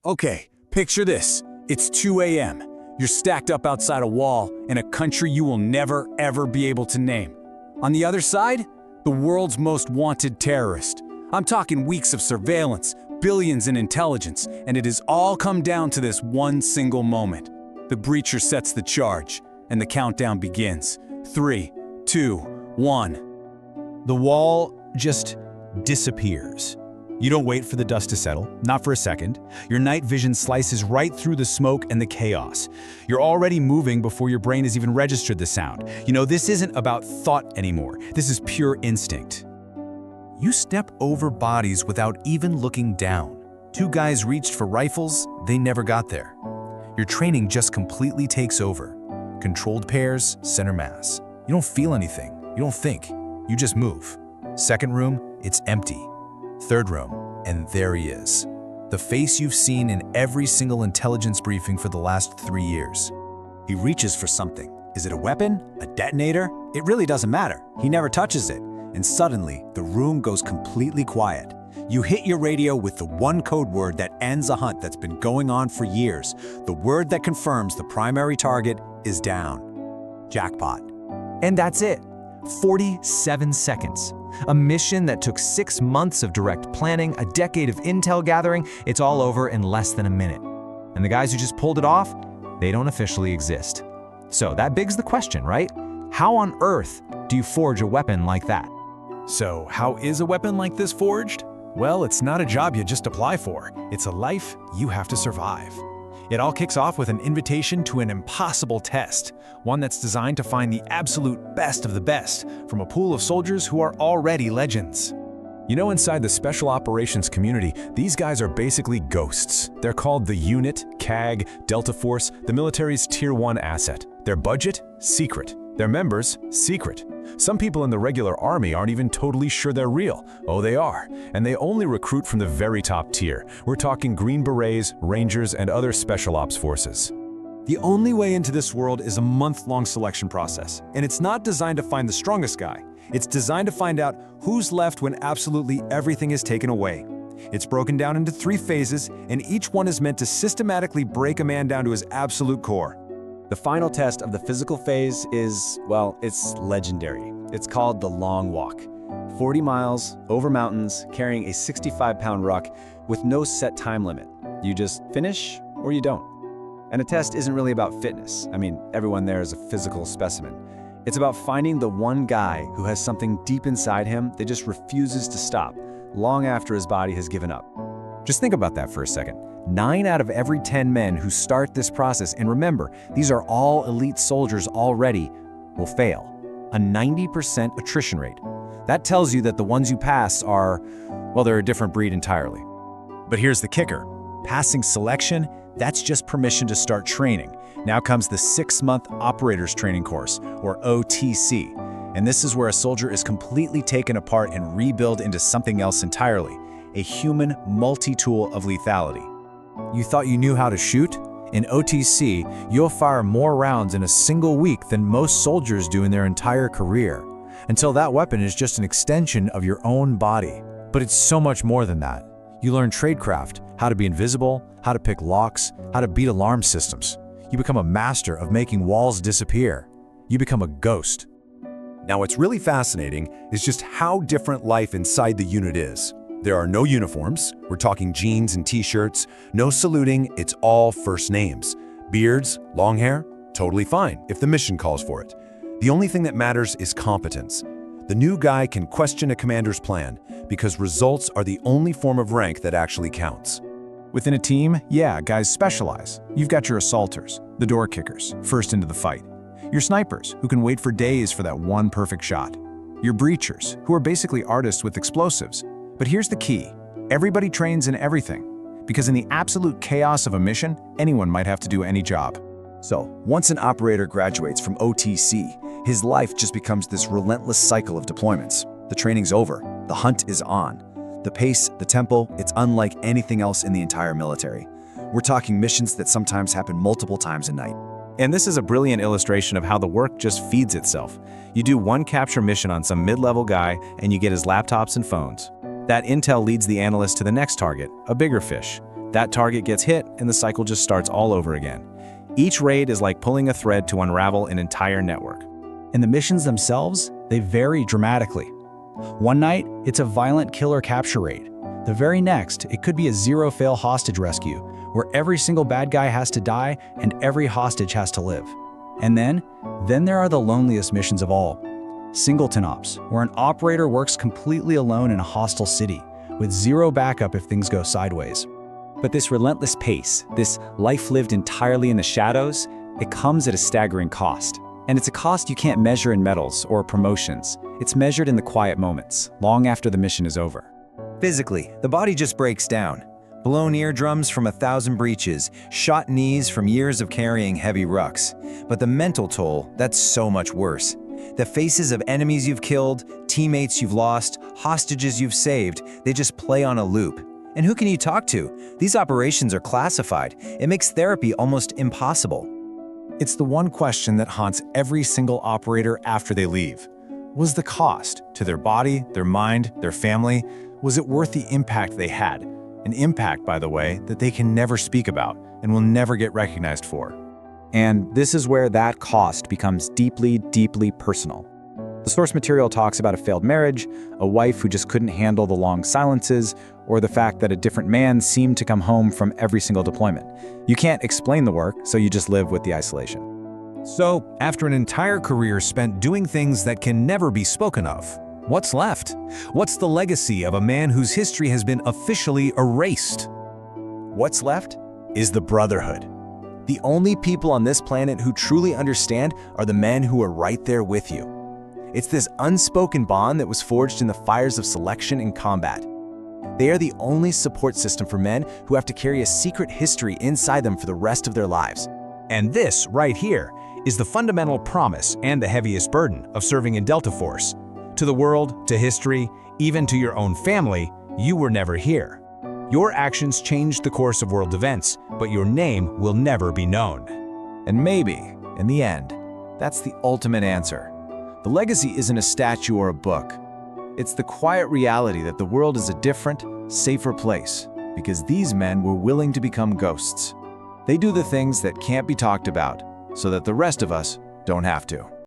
Okay, picture this. It's 2 a.m. You're stacked up outside a wall in a country you will never, ever be able to name. On the other side, the world's most wanted terrorist. I'm talking weeks of surveillance, billions in intelligence, and it has all come down to this one single moment. The breacher sets the charge, and the countdown begins. 3, 2, 1. The wall just disappears. You don't wait for the dust to settle, not for a second. Your night vision slices right through the smoke and the chaos. You're already moving before your brain has even registered the sound. You know, this isn't about thought anymore. This is pure instinct. You step over bodies without even looking down. 2 guys reached for rifles, they never got there. Your training just completely takes over. Controlled pairs, center mass. You don't feel anything, you don't think, you just move. Second room, it's empty. Third room, and there he is. The face you've seen in every single intelligence briefing for the last 3 years. He reaches for something. Is it a weapon? A detonator? It really doesn't matter. He never touches it. And suddenly, the room goes completely quiet. You hit your radio with the one code word that ends a hunt that's been going on for years. The word that confirms the primary target is down. Jackpot. And that's it. 47 seconds. A mission that took 6 months of direct planning, a decade of intel gathering, it's all over in less than a minute. And the guys who just pulled it off, they don't officially exist. So that begs the question, right? How on earth do you forge a weapon like that? So how is a weapon like this forged? Well, it's not a job you just apply for. It's a life you have to survive. It all kicks off with an invitation to an impossible test, one that's designed to find the absolute best of the best from a pool of soldiers who are already legends. You know, inside the Special Operations community, these guys are basically ghosts. They're called the Unit, CAG, Delta Force, the military's Tier 1 asset. Their budget? Secret. Their members? Secret. Some people in the regular army aren't even totally sure they're real. Oh, they are. And they only recruit from the very top tier. We're talking Green Berets, Rangers, and other special ops forces. The only way into this world is a month-long selection process. And it's not designed to find the strongest guy. It's designed to find out who's left when absolutely everything is taken away. It's broken down into 3 phases, and each one is meant to systematically break a man down to his absolute core. The final test of the physical phase is, well, it's legendary. It's called the long walk. 40 miles, over mountains, carrying a 65-pound ruck with no set time limit. You just finish or you don't. And a test isn't really about fitness. I mean, everyone there is a physical specimen. It's about finding the one guy who has something deep inside him that just refuses to stop, long after his body has given up. Just think about that for a second. 9 out of every 10 men who start this process, and remember, these are all elite soldiers already, will fail. A 90% attrition rate. That tells you that the ones who pass are, well, they're a different breed entirely. But here's the kicker. Passing selection, that's just permission to start training. Now comes the 6-month Operators Training Course, or OTC. And this is where a soldier is completely taken apart and rebuilt into something else entirely. A human multi-tool of lethality. You thought you knew how to shoot? In OTC, you'll fire more rounds in a single week than most soldiers do in their entire career, until that weapon is just an extension of your own body. But it's so much more than that. You learn tradecraft, how to be invisible, how to pick locks, how to beat alarm systems. You become a master of making walls disappear. You become a ghost. Now, what's really fascinating is just how different life inside the unit is. There are no uniforms, we're talking jeans and t-shirts, no saluting, it's all first names. Beards, long hair, totally fine if the mission calls for it. The only thing that matters is competence. The new guy can question a commander's plan because results are the only form of rank that actually counts. Within a team, yeah, guys specialize. You've got your assaulters, the door kickers, first into the fight. Your snipers, who can wait for days for that one perfect shot. Your breachers, who are basically artists with explosives. But here's the key. Everybody trains in everything. Because in the absolute chaos of a mission, anyone might have to do any job. So, once an operator graduates from OTC, his life just becomes this relentless cycle of deployments. The training's over. The hunt is on. The pace, the tempo, it's unlike anything else in the entire military. We're talking missions that sometimes happen multiple times a night. And this is a brilliant illustration of how the work just feeds itself. You do one capture mission on some mid-level guy, and you get his laptops and phones. That intel leads the analyst to the next target, a bigger fish. That target gets hit, and the cycle just starts all over again. Each raid is like pulling a thread to unravel an entire network. And the missions themselves, they vary dramatically. One night, it's a violent killer capture raid. The very next, it could be a zero-fail hostage rescue, where every single bad guy has to die and every hostage has to live. And then there are the loneliest missions of all. Singleton Ops, where an operator works completely alone in a hostile city, with zero backup if things go sideways. But this relentless pace, this life lived entirely in the shadows, it comes at a staggering cost. And it's a cost you can't measure in medals or promotions. It's measured in the quiet moments, long after the mission is over. Physically, the body just breaks down. Blown eardrums from 1,000 breaches, shot knees from years of carrying heavy rucks. But the mental toll, that's so much worse. The faces of enemies you've killed, teammates you've lost, hostages you've saved, they just play on a loop. And who can you talk to? These operations are classified. It makes therapy almost impossible. It's the one question that haunts every single operator after they leave. Was the cost to their body, their mind, their family, was it worth the impact they had? An impact, by the way, that they can never speak about and will never get recognized for. And this is where that cost becomes deeply, deeply personal. The source material talks about a failed marriage, a wife who just couldn't handle the long silences, or the fact that a different man seemed to come home from every single deployment. You can't explain the work, so you just live with the isolation. So, after an entire career spent doing things that can never be spoken of, what's left? What's the legacy of a man whose history has been officially erased? What's left is the Brotherhood. The only people on this planet who truly understand are the men who are right there with you. It's this unspoken bond that was forged in the fires of selection and combat. They are the only support system for men who have to carry a secret history inside them for the rest of their lives. And this, right here, is the fundamental promise and the heaviest burden of serving in Delta Force. To the world, to history, even to your own family, you were never here. Your actions changed the course of world events, but your name will never be known. And maybe, in the end, that's the ultimate answer. The legacy isn't a statue or a book. It's the quiet reality that the world is a different, safer place, because these men were willing to become ghosts. They do the things that can't be talked about, so that the rest of us don't have to.